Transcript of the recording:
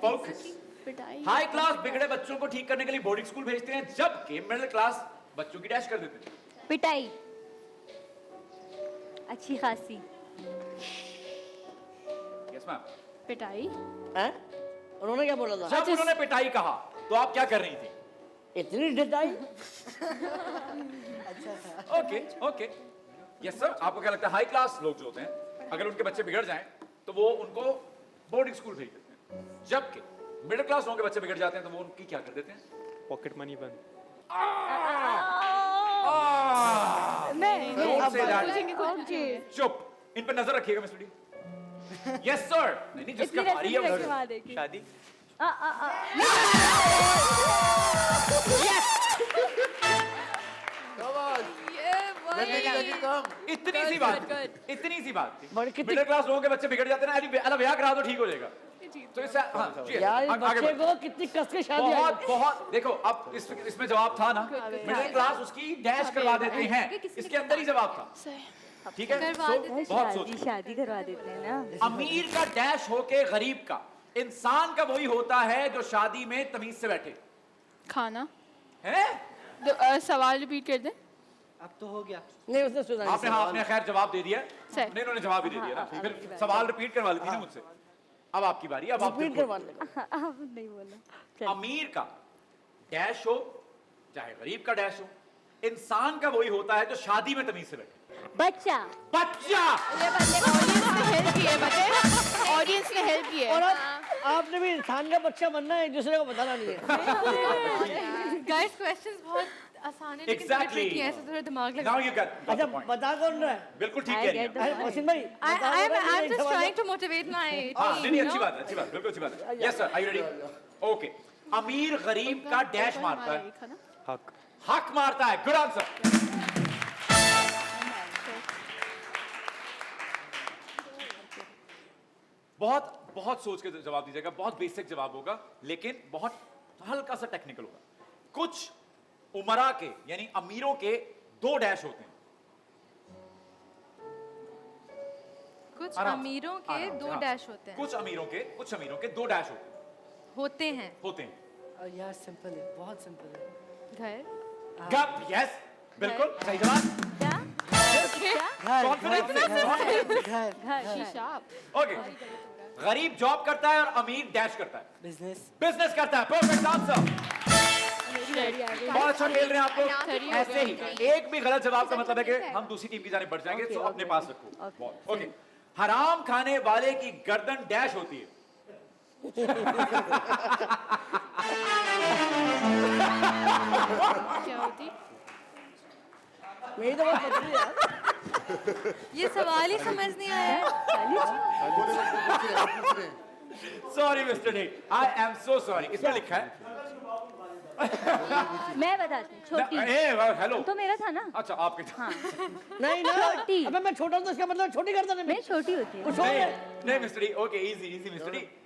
Focus. High class बिगड़े बच्चों को ठीक करने के लिए बोर्डिंग स्कूल भेजते हैं, जबकि मिडिल क्लास बच्चों की डैश कर देते हैं। पिटाई, अच्छी खासी। Yes ma'am. पिटाई। हैं? उन्होंने क्या बोला था? जब उन्होंने पिटाई कहा तो आप क्या कर रही थी? इतनी पिटाई? Okay okay yes sir. आपको क्या लगता है हाई क्लास लोग जो होते हैं अगर उनके बच्चे बिगड़ जाएं तो वो उनको बोर्डिंग स्कूल भेज देते हैं, जबकि मिडिल क्लास लोगों के बच्चे बिगड़ जाते हैं तो वो उनकी क्या कर देते हैं? पॉकेट मनी बंद। चुप, इन पर नजर रखिएगा मिस्टर डी। Yes sir. नहीं जिसका भारी है वो शादी। इतनी सी बात थी। कितनी- मिडिल क्लास लोगों के बच्चे बिगड़ जाते हैं ना, अरे ब्याह करा दो ठीक हो जाएगा। तो इससे हाँ, जी, यार इस आगे बच्चे बढ़ो। को कितनी कस के शादी बहुत बहुत देखो अब इसमें जवाब था ना, मिडिल क्लास उसकी डैश करवा देते हैं, इसके अंदर ही जवाब था। ठीक है बहुत सोच। शादी करवा देते हैं ना। अमीर का डैश होके गरीब का, इंसान का वही होता है जो शादी में तमीज से बैठे खाना। हैं। सवाल रिपीट कर दें। अब तो हो गया। नहीं उसने सुना आपने हाँ आपने खैर जवाब दे दिया। सर। नहीं उन्होंने जवाब ही दे दिया ना, फिर सवाल रिपीट करवा लेती ना मुझसे। अब आपकी बारी, अब आप रिपीट करवा लेगा। अब नहीं बोला। अमीर का डैश हो चाहे गरीब का डैश हो, इंसान का वही होता है जो शादी में तमीज से बैठे। बच्चा। बच्चा। ऑडियंस ने हेल्प की है। और आपने भी इंसान का बच्चा बनना है, एक दूसरे को बताना नहीं है। गाइस क्वेश्चंस बहुत आसान है लेकिन Exactly. tricky है, ऐसे थोड़ा दिमाग Now लगा। you got अच्छा the point. बता कौन रहा है? बिल्कुल ठीक I कह रही get हैं। the अरे वसीम भाई I'm just trying to motivate my हाँ team, नहीं you अच्छी know? बात है, अच्छी बात, बिल्कुल अच्छी बात है। Yes sir, are you ready? Okay. अमीर गरीब का डैश मारता है, हक। हक मारता है। Good answer. बहुत बहुत सोच के जवाब दीजिएगा, बहुत बेसिक जवाब होगा लेकिन बहुत हल्का सा टेक्निकल होगा। कुछ उमरा के यानी अमीरों के दो डैश होते हैं। कुछ आराम से, अमीरों के आराम से, दो हाँ। डैश होते हैं। कुछ अमीरों के दो डैश होते हैं। होते हैं। यार सिंपल है, बहुत सिंपल है। घर। गप। यस बिल्कुल सही जवाब। क्या? कॉन्फिडेंस से। शीशा। ओके। गरीब जॉब करता है और अमीर डैश करता है, बिजनेस करता है। Perfect answer. बहुत अच्छा खेल रहे हैं आप लोग। ऐसे ही एक भी गलत जवाब का मतलब है कि हम दूसरी टीम की जाने बढ़ जाएंगे, तो अपने पास रखो। ओके। हराम खाने वाले की गर्दन डैश होती है। क्या होती? मेरी तो बहुत पतली है यार। ये सवाल ही समझ नहीं आया। Sorry mister day, I am so sorry. इसमें लिखा है मैं बताती हूँ, छोटी। हेलो तो मेरा था ना। अच्छा आपके हाँ। नहीं ना छोटी। अबे मैं छोटा हूँ तो इसका मतलब छोटी गर्दन है मैं छोटी होती है। वो छोड़ दे। नहीं mister D. Okay easy easy mister D.